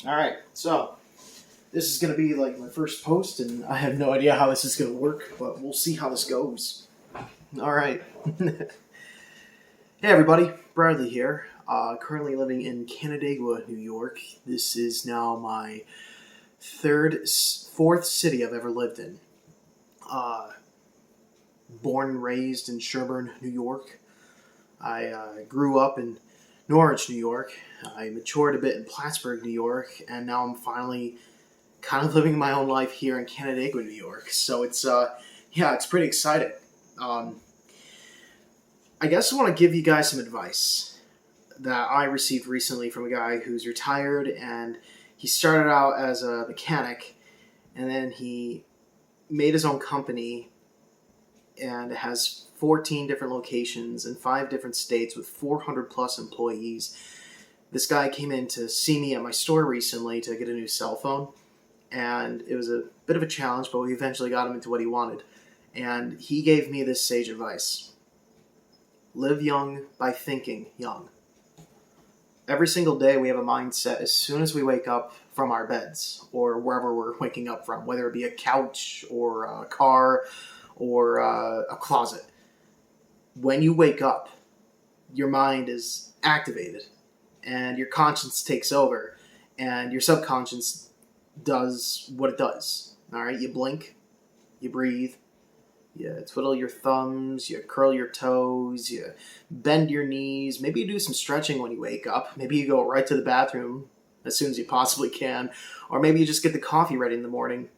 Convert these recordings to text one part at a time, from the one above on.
All right, so this is going to be like my first post, and I have no idea how this is going to work, but we'll see how this goes. All right. Hey, everybody. Bradley here. Currently living in Canandaigua, New York. This is now my fourth city I've ever lived in. Uh, Born and raised in Sherburne, New York. I grew up in Norwich, New York. I matured a bit in Plattsburgh, New York, and now I'm finally kind of living my own life here in Canandaigua, New York. So it's pretty exciting. Um, I guess I want to give you guys some advice that I received recently from a guy who's retired, and he started out as a mechanic, and then he made his own company, and it has 14 different locations in 5 different states with 400 plus employees. This guy came in to see me at my store recently to get a new cell phone, and it was a bit of a challenge, but we eventually got him into what he wanted. And he gave me this sage advice: live young by thinking young. Every single day we have a mindset as soon as we wake up from our beds or wherever we're waking up from, whether it be a couch or a car or a closet. When you wake up, your mind is activated and your conscience takes over and your subconscious does what it does. All right, you blink, you breathe, you twiddle your thumbs, you curl your toes, you bend your knees. Maybe you do some stretching when you wake up. Maybe you go right to the bathroom as soon as you possibly can. Or maybe you just get the coffee ready in the morning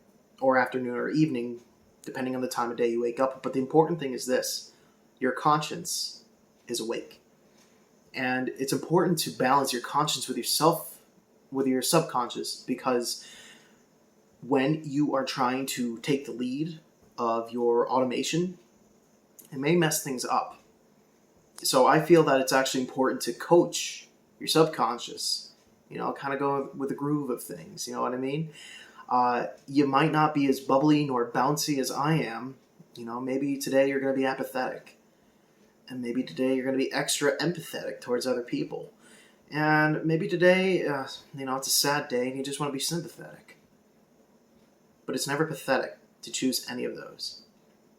or afternoon or evening, depending on the time of day you wake up. But the important thing is this: your conscience is awake. And it's important to balance your conscience with yourself, with your subconscious, because when you are trying to take the lead of your automation, it may mess things up. So I feel that it's actually important to coach your subconscious, kind of go with the groove of things, you know what I mean? You might not be as bubbly nor bouncy as I am. Maybe today you're going to be apathetic. And maybe today you're going to be extra empathetic towards other people. And maybe today, it's a sad day and you just want to be sympathetic. But it's never pathetic to choose any of those.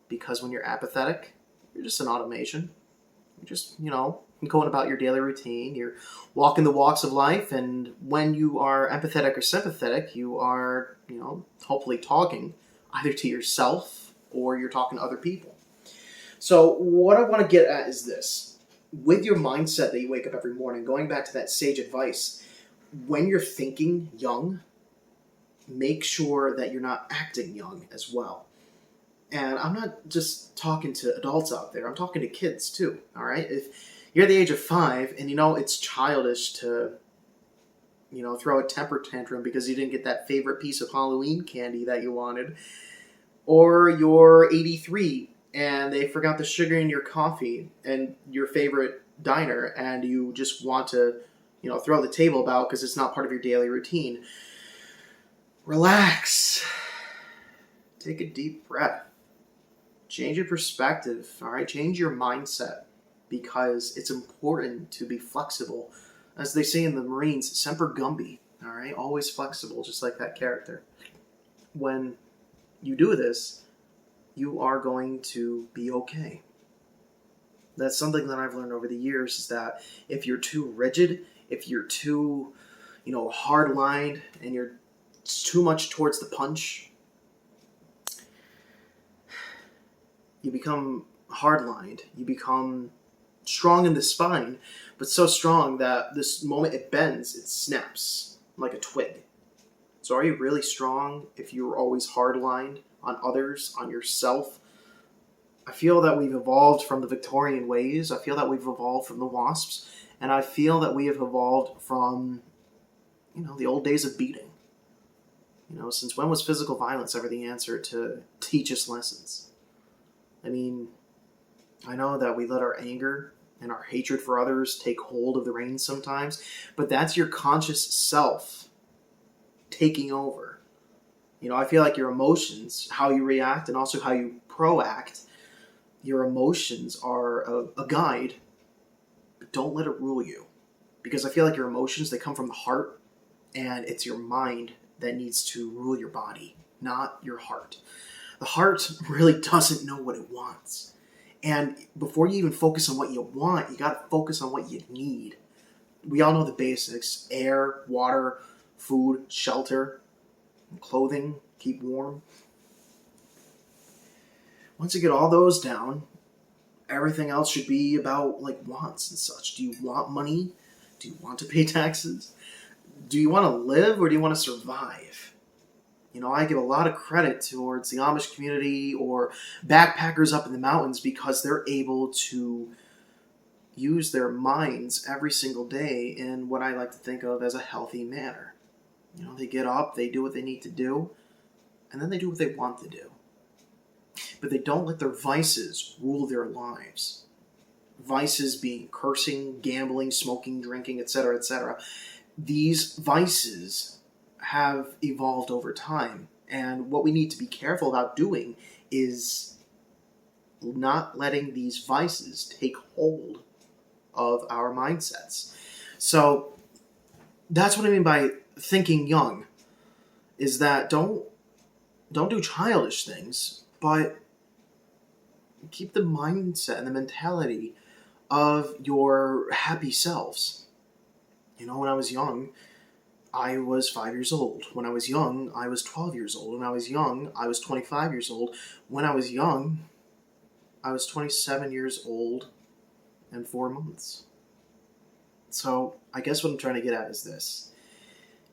Because when you're apathetic, you're just an automation. You're just, going about your daily routine. You're walking the walks of life. And when you are empathetic or sympathetic, you are, hopefully talking either to yourself or you're talking to other people. So what I want to get at is this: with your mindset that you wake up every morning, going back to that sage advice, when you're thinking young, make sure that you're not acting young as well. And I'm not just talking to adults out there, I'm talking to kids too, all right? If you're the age of 5 and it's childish to, throw a temper tantrum because you didn't get that favorite piece of Halloween candy that you wanted, or you're 83 and they forgot the sugar in your coffee and your favorite diner and you just want to, throw the table about because it's not part of your daily routine. Relax. Take a deep breath. Change your perspective, all right? Change your mindset because it's important to be flexible. As they say in the Marines, semper gumby, all right? Always flexible, just like that character. When you do this, you are going to be okay. That's something that I've learned over the years, is that if you're too rigid, if you're too, hard-lined, and you're too much towards the punch, you become hard-lined. You become strong in the spine, but so strong that this moment it bends, it snaps like a twig. So are you really strong if you're always hard-lined on others, on yourself? I feel that we've evolved from the Victorian ways. I feel that we've evolved from the wasps. And I feel that we have evolved from, the old days of beating. Since when was physical violence ever the answer to teach us lessons? I mean, I know that we let our anger and our hatred for others take hold of the reins sometimes, but that's your conscious self taking over. I feel like your emotions, how you react and also how you proact, your emotions are a guide, but don't let it rule you. Because I feel like your emotions, they come from the heart, And it's your mind that needs to rule your body, not your heart. The heart really doesn't know what it wants. And before you even focus on what you want, you got to focus on what you need. We all know the basics: air, water, food, shelter, clothing, keep warm. Once you get all those down, everything else should be about wants and such. Do you want money? Do you want to pay taxes? Do you want to live or do you want to survive? I give a lot of credit towards the Amish community or backpackers up in the mountains because they're able to use their minds every single day in what I like to think of as a healthy manner. They get up, they do what they need to do, and then they do what they want to do. But they don't let their vices rule their lives. Vices being cursing, gambling, smoking, drinking, etc., etc. These vices have evolved over time. And what we need to be careful about doing is not letting these vices take hold of our mindsets. So that's what I mean by thinking young, is that don't do childish things, but keep the mindset and the mentality of your happy selves. When I was young, I was 5 years old. When I was young, I was 12 years old. When I was young, I was 25 years old. When I was young, I was 27 years old and 4 months. So I guess what I'm trying to get at is this.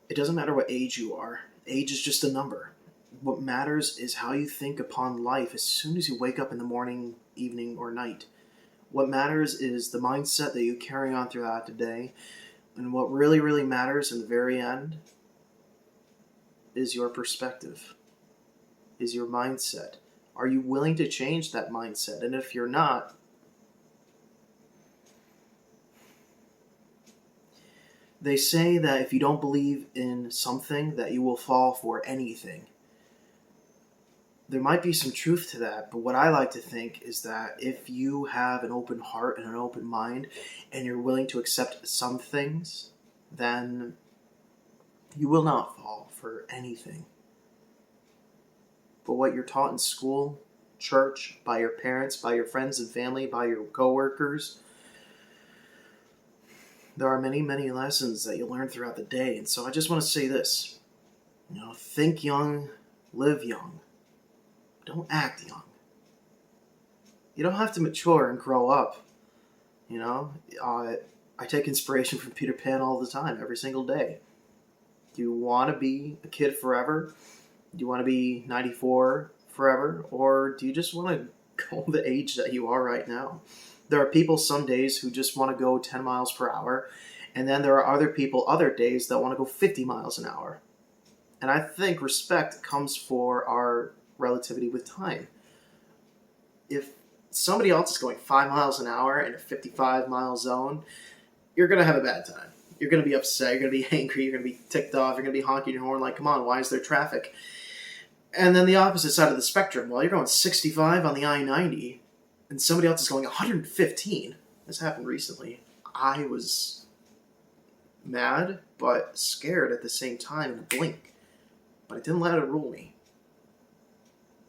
It doesn't matter what age you are. Age is just a number. What matters is how you think upon life as soon as you wake up in the morning, evening, or night. What matters is the mindset that you carry on throughout the day. And what really, really matters in the very end is your perspective, is your mindset. Are you willing to change that mindset? And if you're not, they say that if you don't believe in something, that you will fall for anything. There might be some truth to that, but what I like to think is that if you have an open heart and an open mind, and you're willing to accept some things, then you will not fall for anything. But what you're taught in school, church, by your parents, by your friends and family, by your coworkers, there are many, many lessons that you learn throughout the day. And so I just want to say this. Think young, live young. Don't act young. You don't have to mature and grow up. I take inspiration from Peter Pan all the time, every single day. Do you want to be a kid forever? Do you want to be 94 forever? Or do you just want to go the age that you are right now? There are people some days who just want to go 10 miles per hour. And then there are other people other days that want to go 50 miles an hour. And I think respect comes for our relativity with time. If somebody else is going 5 miles an hour in a 55-mile zone, you're going to have a bad time. You're going to be upset. You're going to be angry. You're going to be ticked off. You're going to be honking your horn like, come on, why is there traffic? And then the opposite side of the spectrum, while you're going 65 on the I-90 and somebody else is going 115, this happened recently, I was mad but scared at the same time in a blink. But I didn't let it rule me.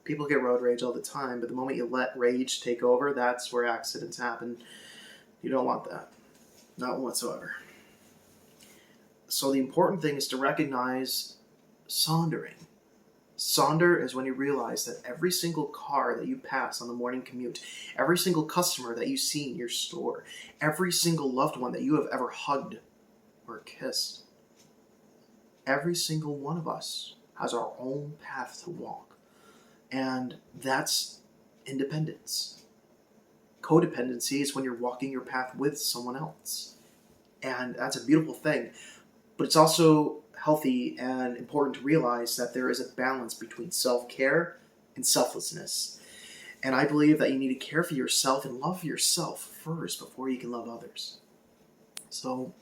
People get road rage all the time, but the moment you let rage take over, that's where accidents happen. You don't want that. Not whatsoever. So the important thing is to recognize sondering. Sonder is when you realize that every single car that you pass on the morning commute, every single customer that you see in your store, every single loved one that you have ever hugged or kissed, every single one of us has our own path to walk. And that's independence. Codependency is when you're walking your path with someone else. And that's a beautiful thing. But it's also healthy and important to realize that there is a balance between self-care and selflessness. And I believe that you need to care for yourself and love yourself first before you can love others. So,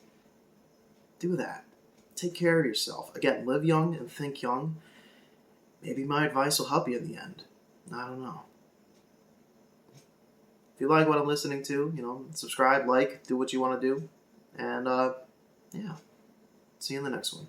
do that. Take care of yourself. Again, live young and think young. Maybe my advice will help you in the end. I don't know. If you like what I'm listening to, subscribe, like, do what you want to do. And, yeah. See you in the next one.